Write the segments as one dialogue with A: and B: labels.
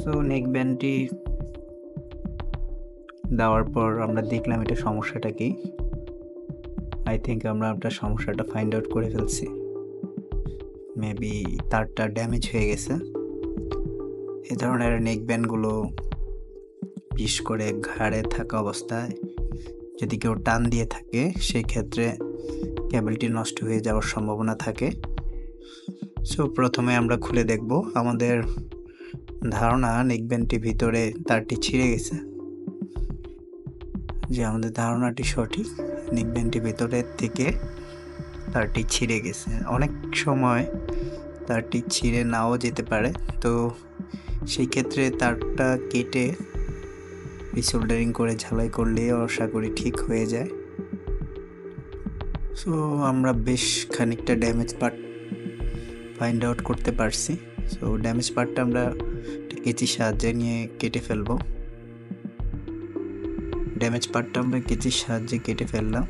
A: So নেক ব্যান্ডটি দেওয়ার পর আমরা দেখলাম এটা সমস্যাটা কি। আই থিঙ্ক আমরা আপনার সমস্যাটা ফাইন্ড আউট করে ফেলছি। মেবি তারটা ড্যামেজ হয়ে গেছে। এ ধরনের নেক ব্যান্ডগুলো বিশেষ করে ঘাড়ে থাকা অবস্থায় যদি কেউ টান দিয়ে থাকে সেই ক্ষেত্রে কেবলটি নষ্ট হয়ে যাওয়ার সম্ভাবনা থাকে। সো প্রথমে আমরা খুলে দেখব। আমাদের ধারণা নেক ব্যান্ডটির ভিতরে তারটি ছিঁড়ে গেছে। যে আমাদের ধারণাটি সঠিক, নেক ব্যান্ডটির ভিতরের থেকে তারটি ছিঁড়ে গেছে। অনেক সময় তারটি ছিঁড়ে নাও যেতে পারে, তো সেই ক্ষেত্রে তারটা কেটে রিসোল্ডারিং করে ঝালাই করলে আশা করি ঠিক হয়ে যায়। সো আমরা বেশ খানিকটা ড্যামেজ পার্ট ফাইন্ড আউট করতে পারছি। সো ড্যামেজ পার্টটা আমরা কেচির সাহায্যে নিয়ে কেটে ফেলবো। ড্যামেজ পার্টটা আমরা কেচির সাহায্যে কেটে ফেললাম।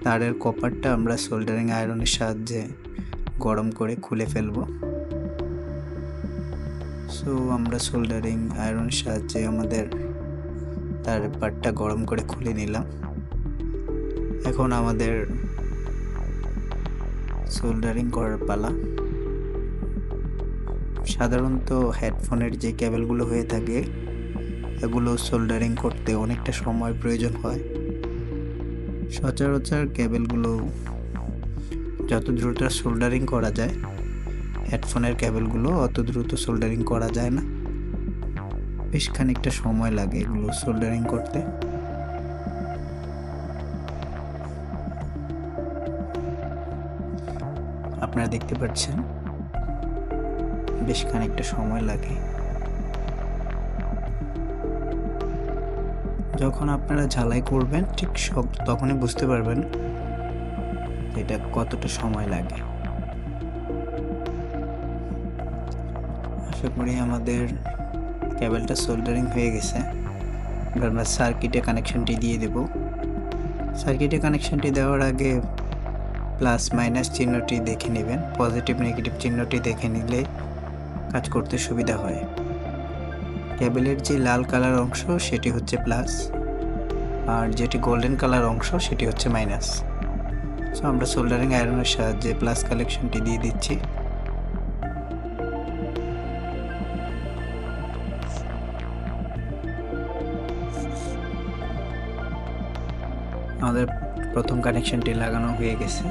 A: তারের কপারটা আমরা সোল্ডারিং আয়রনের সাহায্যে গরম করে খুলে ফেলবো। সো আমরা সোল্ডারিং আয়রনের সাহায্যে আমাদের তারের পার্টটা গরম করে খুলে নিলাম। এখন আমাদের সোল্ডারিং করার পালা। সাধারণত হেডফোনের যে কেবলগুলো হয়ে থাকে এগুলো সোল্ডারিং করতে অনেকটা সময় প্রয়োজন হয়। সচরাচর কেবলগুলো যত দ্রুত সোল্ডারিং করা যায়, হেডফোনের কেবলগুলো অত দ্রুত সোল্ডারিং করা যায় না। বেশ খানিকটা সময় লাগে এগুলো সোল্ডারিং করতে। আপনারা দেখতে পাচ্ছেন বেশ খানিকটা সময় লাগে। যখন আপনারা ঝালাই করবেন ঠিক তখনই বুঝতে পারবেন এটা কতটা সময় লাগে। আশা করি আমাদের কেবলটা সোল্ডারিং হয়ে গেছে। আমরা সার্কিটে কানেকশনটি দিয়ে দেব। সার্কিটে কানেকশনটি দেওয়ার আগে প্লাস মাইনাস চিহ্নটি দেখে নেবেন। পজিটিভ নেগেটিভ চিহ্নটি দেখে নিলে কাজ করতে সুবিধা হয়। কেবলের যে লাল কালার অংশ সেটি হচ্ছে প্লাস, আর যেটি গোল্ডেন কালার অংশ সেটি হচ্ছে মাইনাস। সো আমরা সোল্ডারিং আয়রনের সাহায্যে প্লাস কানেকশনটি দিয়ে দিচ্ছি। আমাদের প্রথম কানেকশনটি লাগানো হয়ে গেছে।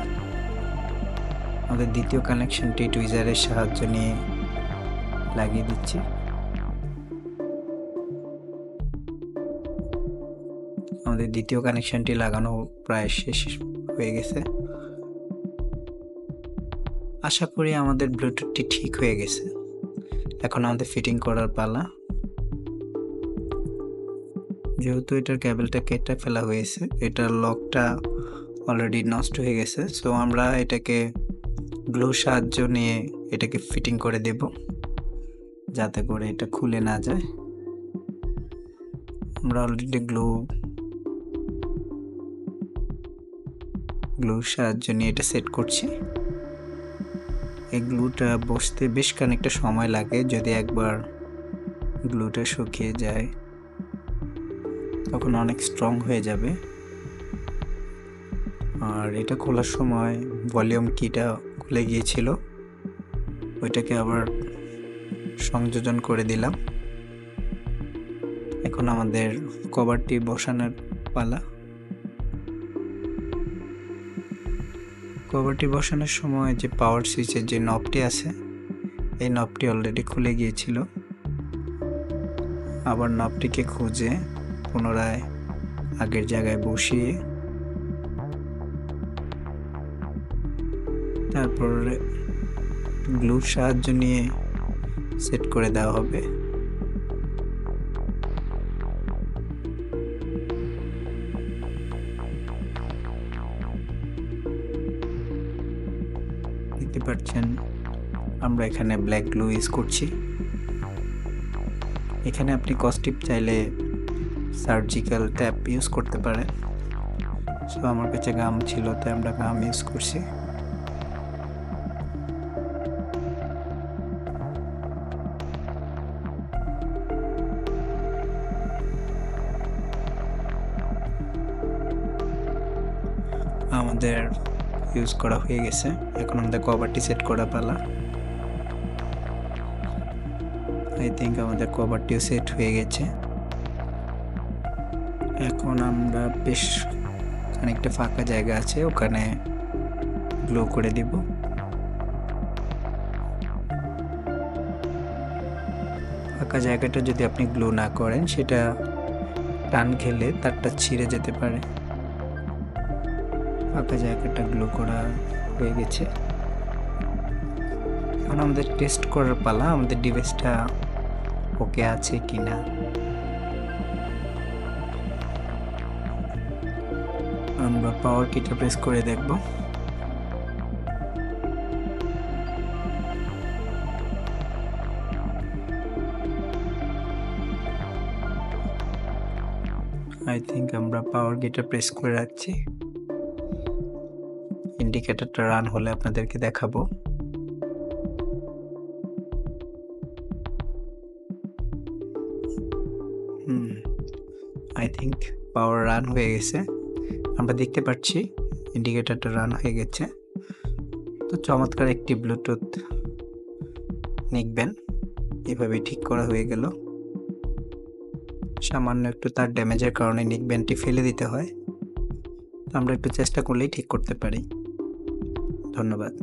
A: আমাদের দ্বিতীয় কানেকশনটি টুইজারের সাহায্য নিয়ে লাগিয়ে দিচ্ছি। আমাদের দ্বিতীয় কানেকশনটি লাগানো প্রায় শেষ হয়ে গেছে। আশা করি আমাদের ব্লুটুথটি ঠিক হয়ে গেছে। এখন আমাদের ফিটিং করার পালা। যেহেতু এটার কেবলটা কেটে ফেলা হয়েছে, এটার লকটা অলরেডি নষ্ট হয়ে গেছে। সো আমরা এটাকে গ্লু সাহায্য নিয়ে এটাকে ফিটিং করে দেব যাতে করে এটা খুলে না যায়। আমরা অলরেডি গ্লুর সাহায্য নিয়ে এটা সেট করছি। এই গ্লুটা বসতে বেশ খানিকটা সময় লাগে। যদি একবার গ্লুটা শুকিয়ে যায় তখন অনেক স্ট্রং হয়ে যাবে। আর এটা খোলার সময় ভলিউম কিটা খুলে গিয়েছিল, ওইটাকে আবার সংযোজন করে দিলাম। এখন আমাদের কভারটি বসানোর পালা। কভারটি বসানোর সময় যে পাওয়ার সুইচের যে নবটি আছে এই নবটি অলরেডি খুলে গিয়েছিল। আবার নবটিকে খুঁজে পুনরায় আগের জায়গায় বসিয়ে তারপরে গ্লুর সাহায্য নিয়ে সেট করে দেওয়া হবে। দেখতে পাচ্ছেন আমরা এখানে ব্ল্যাক গ্লু ইউজ করছি। এখানে আপনি কস্টিপ চাইলে সার্জিক্যাল ট্যাপ ইউজ করতে পারেন। সো আমার কাছে গাম ছিল তাই আমরা গাম ইউজ করছি। আমাদের ইউজ করা হয়ে গেছে। এখন আমাদের কভারটি সেট করা পালা। আই থিঙ্ক আমাদের কভারটিও সেট হয়ে গেছে। এখন আমরা বেশ খানিকটা ফাঁকা জায়গা আছে, ওখানে গ্লো করে দিব। ফাঁকা জায়গাটা যদি আপনি গ্লো না করেন, সেটা টান খেলে তারটা ছিঁড়ে যেতে পারে। ফাঁকা জায়গাটা গ্লো করা হয়ে গেছে। এখন আমাদের টেস্ট করার পালা, আমাদের ডিভাইসটা ওকে আছে কিনা। আমরা পাওয়ার কিটা প্রেস করে দেখব। আই থিঙ্ক আমরা পাওয়ার কিটা প্রেস করে রাখছি। ইন্ডিকেটরটা রান হলে আপনাদেরকে দেখাবো। আই থিঙ্ক পাওয়ার রান হয়ে গেছে। আমরা দেখতে পাচ্ছি ইন্ডিকেটরটা রান হয়ে গেছে। তো চমৎকার একটি ব্লুটুথ নিকব্যান্ড এভাবে ঠিক করা হয়ে গেল। সামান্য একটু তার ড্যামেজের কারণে নিকব্যান্ডটি ফেলে দিতে হয়। আমরা একটু চেষ্টা করলেই ঠিক করতে পারি। ধন্যবাদ।